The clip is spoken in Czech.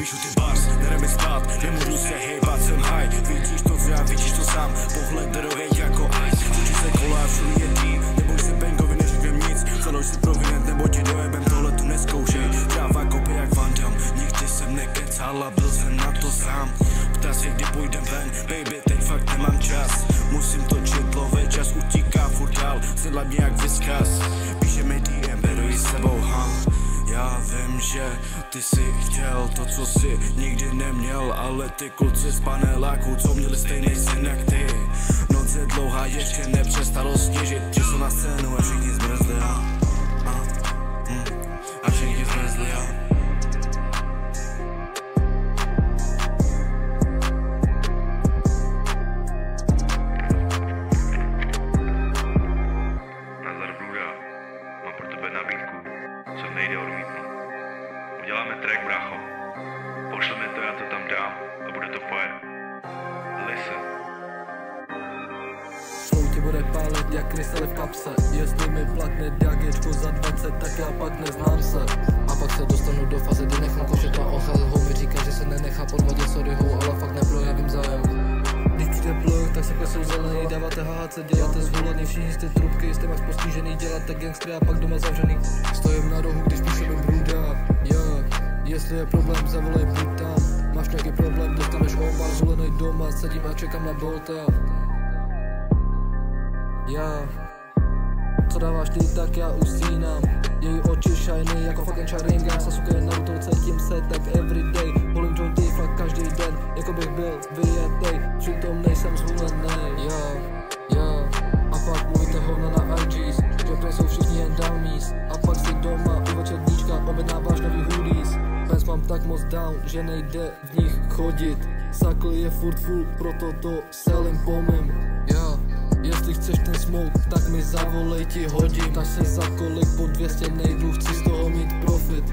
píšu ty bars, nedej mi spát, nemůžu se hejbat, jsem high. Vidíš to, co já, vidíš to sám, pohled drogej jako ice. Učí se kola, všude je tým, neboj se bankovi, neříkám nic. Založ si provinent, nebo ti dojebem, tohle tu neskoušej. Tráva kopy jak Van Damme, nikdy jsem nekecal a byl jsem na to sám. Ptá se, kdy půjdem ven, baby, teď fakt nemám čas. Musím točit lové, čas utíká furt dál, sedla mě jak vyskaz. Píše mi DM, beru ji s sebou, Já vím, že ty jsi chtěl to, co jsi nikdy neměl, ale ty kluci z paneláků, co měli stejný syn jak ty. Noc je dlouhá, ještě nepřestalo sněžit, že jsou na scénu a všichni zmrzli, a všichni zmrzli, Mám pro tebe nabídku, co nejde odmítnout. Uděláme track, brácho. Pošli mi to, já to tam dám a bude to fajn. Listen. Flow ti bude pálit jak krystaly v kapse. Jestli mi plakne diagečko za 20, tak já pak neznám se. A pak se dostanu do fáze, kdy nechám košeta ochranu. Ho mi říká, že se nenechá podvodit, sorry ho, ale fakt neprojevím zájem. Když přijde blok, tak se jsou zelený, dáváte HHC, děláte zvolený, všichni jste trubky, jste max postižený, děláte gangstry a pak doma zavřený. Stojím na rohu, když píšeme bruda, jestli je problém, zavolej puta. Máš nějaký problém, dostaneš omar, zvolený doma, sedím a čekám na bolta. Co dáváš ty, tak já usínám. Její oči shiny jako fucking Sharingan. Sasuke Naruto, cítím se tak everyday. Bolím jointy fakt každý den, jako bych byl vyjetej. Přitom nejsem zvolený, A pak mluvíte hovna na IGs, že prý jsou všichni jen dummies. A pak si doma u večerníčka objednáváš nový hoodies. Pes mám tak moc down, že nejde v nich chodit. Sakl je furt full, proto to selím pomem. Jestli chceš ten smoke, tak mi zavolej, ti hodím. Tak se za kolik po 200 nejdu, chci z toho mít profit.